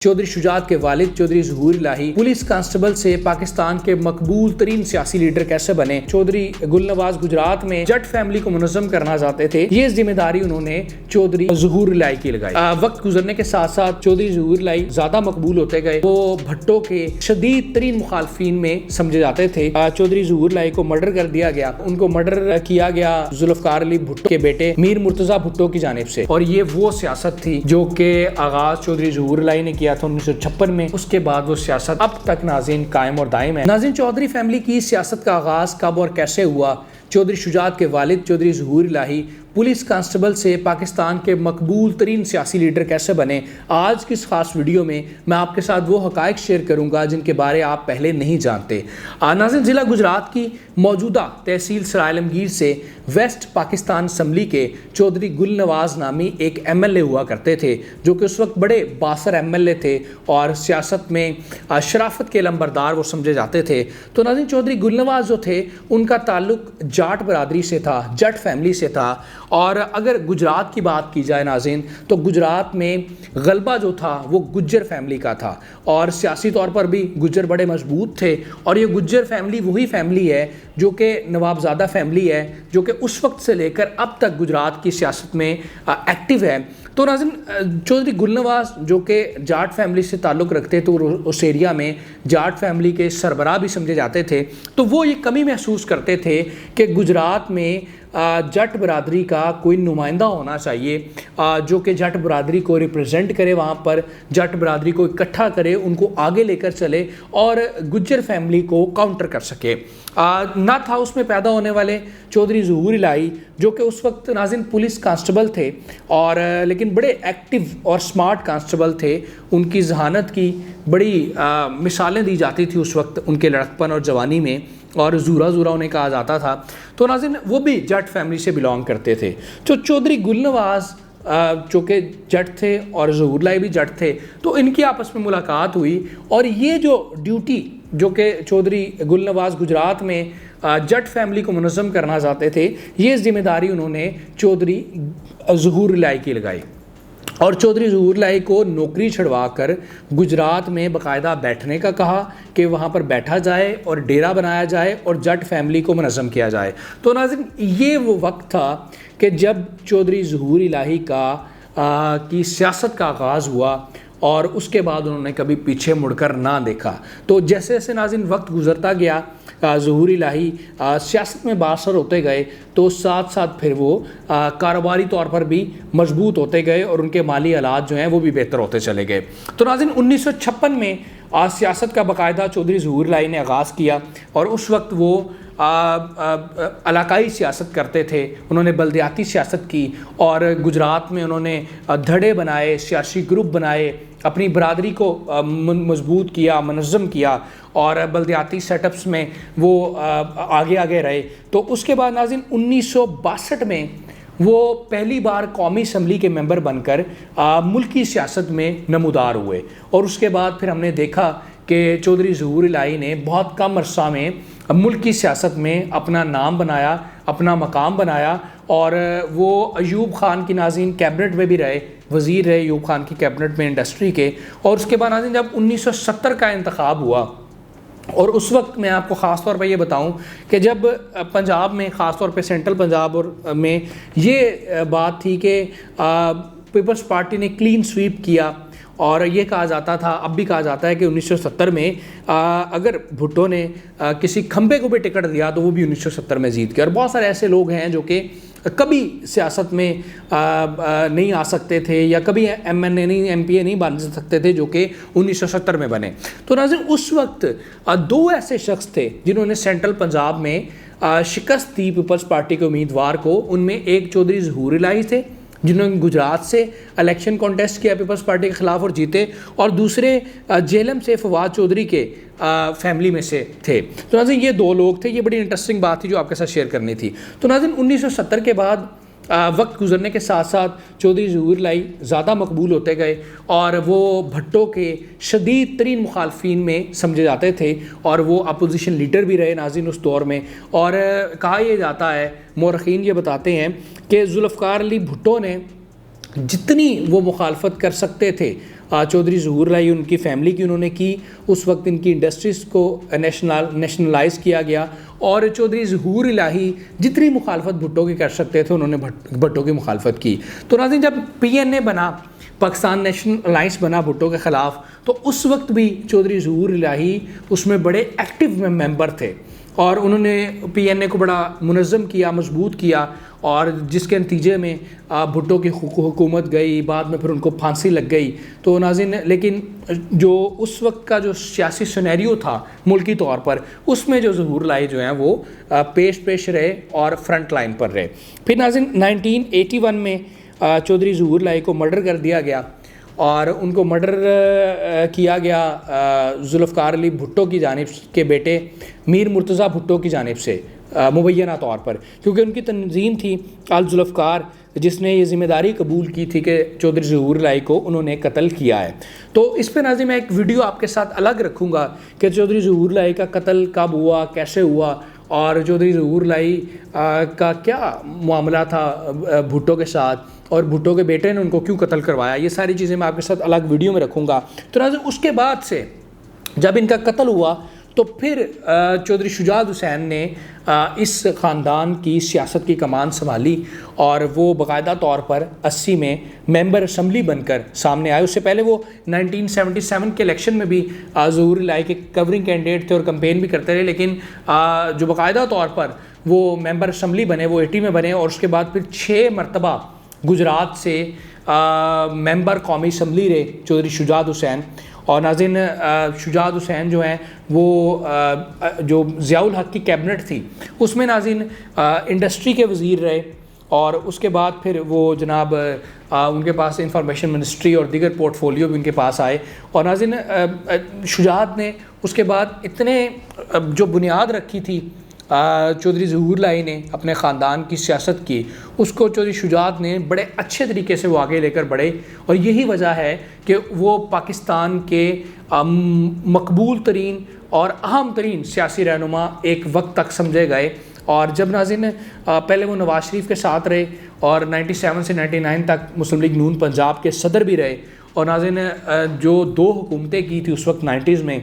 چودھری شجاعت کے والد چودھری ظہور الہی پولیس کانسٹیبل سے پاکستان کے مقبول ترین سیاسی لیڈر کیسے بنے؟ چودھری گل نواز گجرات میں جٹ فیملی کو منظم کرنا چاہتے تھے، یہ ذمہ داری انہوں نے چودھری ظہور الہی کی لگائی۔ وقت گزرنے کے ساتھ ساتھ چودھری ظہور الہی زیادہ مقبول ہوتے گئے، وہ بھٹو کے شدید ترین مخالفین میں سمجھے جاتے تھے۔ چودھری ظہور الہی کو مرڈر کر دیا گیا، ان کو مرڈر کیا گیا ذوالفقار علی بھٹو کے بیٹے میر مرتضی بھٹو کی جانب سے، اور یہ وہ سیاست تھی جو کہ آغاز چودھری ظہور الہی نے کیا تھا 1956 میں۔ اس کے بعد وہ سیاست اب تک ناظرین قائم اور دائم ہے۔ ناظرین، چودھری فیملی کی سیاست کا آغاز کب اور کیسے ہوا؟ چودھری شجاعت کے والد چودھری ظہور الہی پولیس کانسٹیبل سے پاکستان کے مقبول ترین سیاسی لیڈر کیسے بنے؟ آج کی اس خاص ویڈیو میں میں آپ کے ساتھ وہ حقائق شیئر کروں گا جن کے بارے آپ پہلے نہیں جانتے۔ ناظرین، ضلع گجرات کی موجودہ تحصیل سرائے عالمگیر سے ویسٹ پاکستان اسمبلی کے چودھری گل نواز نامی ایک ایم ایل اے ہوا کرتے تھے، جو کہ اس وقت بڑے باثر ایم ایل اے تھے اور سیاست میں شرافت کے علمبردار وہ سمجھے جاتے تھے۔ تو ناظرین، چودھری گل نواز جو تھے ان کا تعلق جاٹ برادری سے تھا، جٹ فیملی سے تھا، اور اگر گجرات کی بات کی جائے ناظرین تو گجرات میں غلبہ جو تھا وہ گجر فیملی کا تھا، اور سیاسی طور پر بھی گجر بڑے مضبوط تھے، اور یہ گجر فیملی وہی فیملی ہے جو کہ نوابزادہ فیملی ہے، جو کہ اس وقت سے لے کر اب تک گجرات کی سیاست میں ایکٹیو ہے۔ تو ناظرین، چودھری گل نواز جو کہ جاٹ فیملی سے تعلق رکھتے تو اس ایریا میں جاٹ فیملی کے سربراہ بھی سمجھے جاتے تھے، تو وہ یہ کمی محسوس کرتے تھے کہ گجرات میں جٹ برادری کا کوئی نمائندہ ہونا چاہیے جو کہ جٹ برادری کو ریپرزینٹ کرے، وہاں پر جٹ برادری کو اکٹھا کرے، ان کو آگے لے کر چلے اور گجر فیملی کو کاؤنٹر کر سکے۔ نہ تھا اس میں پیدا ہونے والے چودھری ظہور الہی جو کہ اس وقت ناظرین پولیس کانسٹیبل تھے، اور لیکن بڑے ایکٹیو اور سمارٹ کانسٹیبل تھے۔ ان کی ذہانت کی بڑی مثالیں دی جاتی تھی اس وقت ان کے لڑکپن اور جوانی میں، اور زورا زورا انہیں کہا جاتا تھا۔ تو ناظرین، وہ بھی جٹ فیملی سے بلانگ کرتے تھے۔ تو چودھری گل نواز جو کہ جٹ تھے اور ظہور الہی بھی جٹ تھے، تو ان کی آپس میں ملاقات ہوئی، اور یہ جو ڈیوٹی جو کہ چودھری گل نواز گجرات میں جٹ فیملی کو منظم کرنا چاہتے تھے، یہ ذمہ داری انہوں نے چودھری ظہور الہی کی لگائی، اور چودھری ظہور الہی کو نوکری چھڑوا کر گجرات میں باقاعدہ بیٹھنے کا کہا کہ وہاں پر بیٹھا جائے اور ڈیرا بنایا جائے اور جٹ فیملی کو منظم کیا جائے۔ تو ناظرین، یہ وہ وقت تھا کہ جب چودھری ظہور الہی کی سیاست کا آغاز ہوا، اور اس کے بعد انہوں نے کبھی پیچھے مڑ کر نہ دیکھا۔ تو جیسے جیسے ناظرین وقت گزرتا گیا، ظہور الہی سیاست میں بااثر ہوتے گئے، تو ساتھ ساتھ پھر وہ کاروباری طور پر بھی مضبوط ہوتے گئے، اور ان کے مالی حالات جو ہیں وہ بھی بہتر ہوتے چلے گئے۔ تو ناظرین، 1956 میں سیاست کا باقاعدہ چودھری ظہور الہی نے آغاز کیا، اور اس وقت وہ علاقائی سیاست کرتے تھے۔ انہوں نے بلدیاتی سیاست کی، اور گجرات میں انہوں نے دھڑے بنائے، سیاسی گروپ بنائے، اپنی برادری کو مضبوط کیا، منظم کیا، اور بلدیاتی سیٹ اپس میں وہ آگے رہے۔ تو اس کے بعد ناظرین 1962 میں وہ پہلی بار قومی اسمبلی کے ممبر بن کر ملکی سیاست میں نمودار ہوئے، اور اس کے بعد پھر ہم نے دیکھا کہ چودھری ظہور الہی نے بہت کم عرصہ میں ملکی سیاست میں اپنا نام بنایا، اپنا مقام بنایا، اور وہ ایوب خان کی ناظرین کیبنٹ میں بھی رہے، وزیر رہے ایوب خان کی کیبنٹ میں انڈسٹری کے۔ اور اس کے بعد ناظرین جب 1970 کا انتخاب ہوا، اور اس وقت میں آپ کو خاص طور پہ یہ بتاؤں کہ جب پنجاب میں، خاص طور پہ سینٹرل پنجاب میں یہ بات تھی کہ پیپلز پارٹی نے کلین سویپ کیا، اور یہ کہا جاتا تھا، اب بھی کہا جاتا ہے کہ 1970 میں اگر بھٹو نے کسی کھمبے کو بھی ٹکٹ دیا تو وہ بھی 1970 میں جیت گیا۔ اور بہت سارے ایسے لوگ ہیں جو کہ کبھی سیاست میں نہیں آ سکتے تھے، یا کبھی ایم این اے نہیں، ایم پی اے نہیں بن سکتے تھے، جو کہ 1970 میں بنے۔ تو ناظرین، اس وقت دو ایسے شخص تھے جنہوں نے سینٹرل پنجاب میں شکست دی پیپلز پارٹی کے امیدوار کو۔ ان میں ایک چودھری ظہور الہی تھے جنہوں نے گجرات سے الیکشن کانٹیسٹ کیا پیپلز پارٹی کے خلاف اور جیتے، اور دوسرے جہلم سے فواد چودھری کے فیملی میں سے تھے۔ تو ناظرین، یہ دو لوگ تھے۔ یہ بڑی انٹرسٹنگ بات تھی جو آپ کے ساتھ شیئر کرنی تھی۔ تو ناظرین، 1970 کے بعد وقت گزرنے کے ساتھ ساتھ چودھری ظہور الہی زیادہ مقبول ہوتے گئے، اور وہ بھٹو کے شدید ترین مخالفین میں سمجھے جاتے تھے، اور وہ اپوزیشن لیڈر بھی رہے ناظرین اس دور میں۔ اور کہا یہ جاتا ہے، مورخین یہ بتاتے ہیں کہ ذوالفقار علی بھٹو نے جتنی وہ مخالفت کر سکتے تھے چودھری ظہور الہی ان کی فیملی کی انہوں نے کی. اس وقت ان کی انڈسٹریز کو نیشنلائز کیا گیا اور چودھری ظہور الہی جتنی مخالفت بھٹو کی کر سکتے تھے انہوں نے بھٹو کی مخالفت کی. تو ناظرین جب PNA بنا، پاکستان نیشنل الائنس بنا بھٹو کے خلاف، تو اس وقت بھی چودھری ظہور الہی اس میں بڑے ایکٹیو ممبر تھے اور انہوں نے PNA کو بڑا منظم کیا، مضبوط کیا، اور جس کے نتیجے میں بھٹو کی حکومت گئی، بعد میں پھر ان کو پھانسی لگ گئی. تو ناظرین لیکن جو اس وقت کا جو سیاسی سینیریو تھا ملکی طور پر، اس میں جو ظہور الہی جو ہیں وہ پیش رہے اور فرنٹ لائن پر رہے. پھر ناظرین 1981 میں چودھری ظہور الہی کو مرڈر کر دیا گیا اور ان کو مرڈر کیا گیا ذوالفقار علی بھٹو کی جانب کے بیٹے میر مرتضیٰ بھٹو کی جانب سے مبینہ طور پر، کیونکہ ان کی تنظیم تھی آل ذوالفقار جس نے یہ ذمہ داری قبول کی تھی کہ چودھری ظہور الہی کو انہوں نے قتل کیا ہے. تو اس پہ ناظرین میں ایک ویڈیو آپ کے ساتھ الگ رکھوں گا کہ چودھری ظہور الہی کا قتل کب ہوا، کیسے ہوا، اور چودھری ظہور الہی کا کیا معاملہ تھا بھٹو کے ساتھ، اور بھٹو کے بیٹے نے ان کو کیوں قتل کروایا. یہ ساری چیزیں میں آپ کے ساتھ الگ ویڈیو میں رکھوں گا. تو ناظرین اس کے بعد سے جب ان کا قتل ہوا تو پھر چودھری شجاعت حسین نے اس خاندان کی سیاست کی کمان سنبھالی اور وہ باقاعدہ طور پر 80 میں ممبر اسمبلی بن کر سامنے آئے. اس سے پہلے وہ 1977 کے الیکشن میں بھی ظہور الہی کے کورنگ کینڈیڈیٹ تھے اور کمپین بھی کرتے رہے، لیکن جو باقاعدہ طور پر وہ ممبر اسمبلی بنے وہ 80 میں بنے، اور اس کے بعد پھر 6 مرتبہ گجرات سے ممبر قومی اسمبلی رہے چودھری شجاعت حسین. اور ناظرین شجاعت حسین جو ہیں وہ جو ضیاء الحق کی کیبنٹ تھی اس میں ناظرین انڈسٹری کے وزیر رہے، اور اس کے بعد پھر وہ جناب ان کے پاس انفارمیشن منسٹری اور دیگر پورٹ فولیو بھی ان کے پاس آئے. اور ناظرین شجاعت نے اس کے بعد اتنے جو بنیاد رکھی تھی چودھری ظہور الہی نے اپنے خاندان کی سیاست کی، اس کو چودھری شجاعت نے بڑے اچھے طریقے سے وہ آگے لے کر بڑھے، اور یہی وجہ ہے کہ وہ پاکستان کے مقبول ترین اور اہم ترین سیاسی رہنما ایک وقت تک سمجھے گئے. اور جب ناظرین پہلے وہ نواز شریف کے ساتھ رہے اور 97 سے 99 تک مسلم لیگ نون پنجاب کے صدر بھی رہے، اور ناظرین جو 2 حکومتیں کی تھی اس وقت 90s میں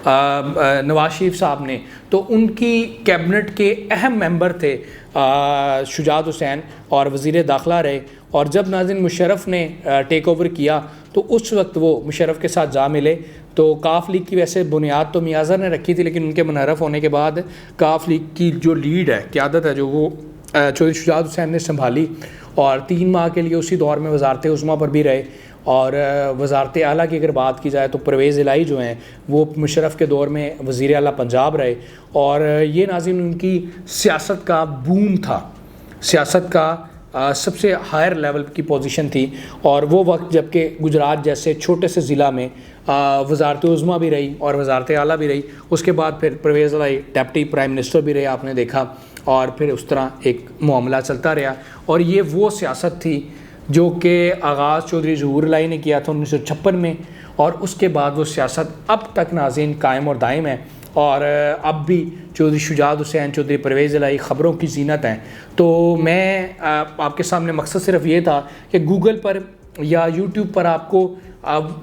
نواز شریف صاحب نے، تو ان کی کیبنٹ کے اہم ممبر تھے شجاعت حسین اور وزیر داخلہ رہے. اور جب ناظرین مشرف نے ٹیک اوور کیا تو اس وقت وہ مشرف کے ساتھ جا ملے. تو کاف لیگ کی ویسے بنیاد تو میاں زہر نے رکھی تھی، لیکن ان کے منحرف ہونے کے بعد کاف لیگ کی جو لیڈ ہے، قیادت ہے، جو وہ چودھری شجاعت حسین نے سنبھالی، اور 3 ماہ کے لیے اسی دور میں وزارت عظمیٰ پر بھی رہے. اور وزارت اعلیٰ کی اگر بات کی جائے تو پرویز الہی جو ہیں وہ مشرف کے دور میں وزیر اعلیٰ پنجاب رہے. اور یہ ناظرین ان کی سیاست کا بوم تھا، سیاست کا سب سے ہائر لیول کی پوزیشن تھی. اور وہ وقت جب کہ گجرات جیسے چھوٹے سے ضلع میں وزارت عظمیٰ بھی رہی اور وزارت اعلیٰ بھی رہی. اس کے بعد پھر پرویز الہی ڈپٹی پرائم منسٹر بھی رہے، آپ نے دیکھا، اور پھر اس طرح ایک معاملہ چلتا رہا. اور یہ وہ سیاست تھی جو کہ آغاز چودھری ظہور الہی نے کیا تھا 1956 میں، اور اس کے بعد وہ سیاست اب تک ناظرین قائم اور دائم ہے. اور اب بھی چودھری شجاعت حسین، چودھری پرویز الہی خبروں کی زینت ہیں. تو میں آپ کے سامنے مقصد صرف یہ تھا کہ گوگل پر یا یوٹیوب پر آپ کو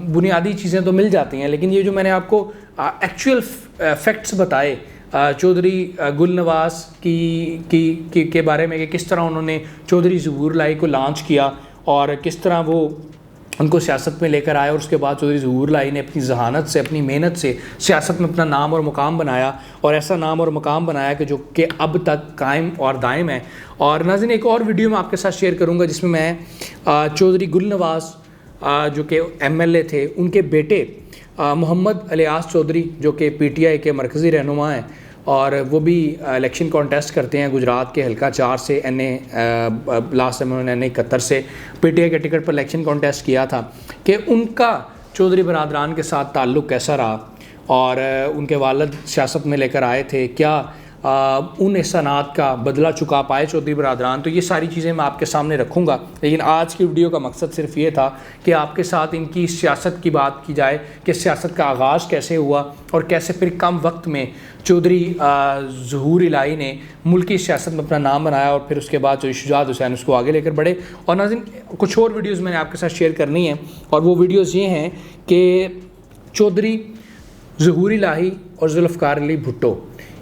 بنیادی چیزیں تو مل جاتی ہیں، لیکن یہ جو میں نے آپ کو ایکچوئل فیکٹس بتائے چودھری گل نواز کے بارے میں کہ کس طرح انہوں نے چودھری ظہور الہی کو لانچ کیا اور کس طرح وہ ان کو سیاست میں لے کر آیا، اور اس کے بعد چودھری ظہور الہی نے اپنی ذہانت سے، اپنی محنت سے سیاست میں اپنا نام اور مقام بنایا، اور ایسا نام اور مقام بنایا کہ جو کہ اب تک قائم اور دائم ہے. اور ناظرین ایک اور ویڈیو میں آپ کے ساتھ شیئر کروں گا جس میں میں چودھری گل نواز جو کہ MLA تھے، ان کے بیٹے محمد الیاس چودھری جو کہ PTI کے مرکزی رہنما ہیں، اور وہ بھی الیکشن کانٹیسٹ کرتے ہیں گجرات کے حلقہ 4 سے لاسٹ میں انہوں نے 71 سے PTI کے ٹکٹ پر الیکشن کانٹیسٹ کیا تھا، کہ ان کا چودھری برادران کے ساتھ تعلق کیسا رہا، اور ان کے والد سیاست میں لے کر آئے تھے، کیا ان احسانات کا بدلہ چکا پائے چودھری برادران، تو یہ ساری چیزیں میں آپ کے سامنے رکھوں گا۔ لیکن آج کی ویڈیو کا مقصد صرف یہ تھا کہ آپ کے ساتھ ان کی سیاست کی بات کی جائے کہ سیاست کا آغاز کیسے ہوا اور کیسے پھر کم وقت میں چودھری ظہور الہی نے ملکی سیاست میں اپنا نام بنایا اور پھر اس کے بعد چودھری شجاعت حسین اس کو آگے لے کر بڑھے۔ اور ناظرین کچھ اور ویڈیوز میں نے آپ کے ساتھ شیئر کرنی ہیں، اور وہ ویڈیوز یہ ہیں کہ چودھری ظہور الہی اور ذوالفقار علی بھٹو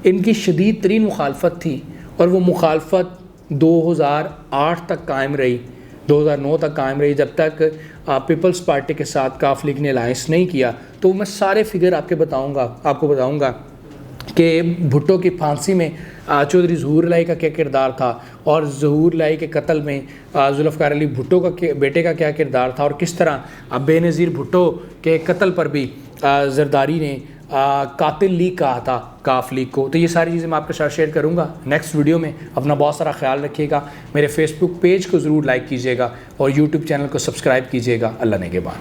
ان کی شدید ترین مخالفت تھی، اور وہ مخالفت 2008 تک قائم رہی، 2009 تک قائم رہی، جب تک پیپلز پارٹی کے ساتھ کاف لیگ نے الائنس نہیں کیا۔ تو میں سارے فگر آپ کو بتاؤں گا کہ بھٹو کی پھانسی میں چودھری ظہور الہی کا کیا کردار تھا، اور ظہور الہی کے قتل میں ذوالفقار علی بھٹو کا بیٹے کا کیا کردار تھا، اور کس طرح بے نظیر بھٹو کے قتل پر بھی زرداری نے قاتل لیگ کہا تھا کاف لیگ کو۔ تو یہ ساری چیزیں میں آپ کے ساتھ شیئر کروں گا نیکسٹ ویڈیو میں۔ اپنا بہت سارا خیال رکھیے گا، میرے فیس بک پیج کو ضرور لائک کیجیے گا اور یوٹیوب چینل کو سبسکرائب کیجیے گا۔ اللہ نگہبان۔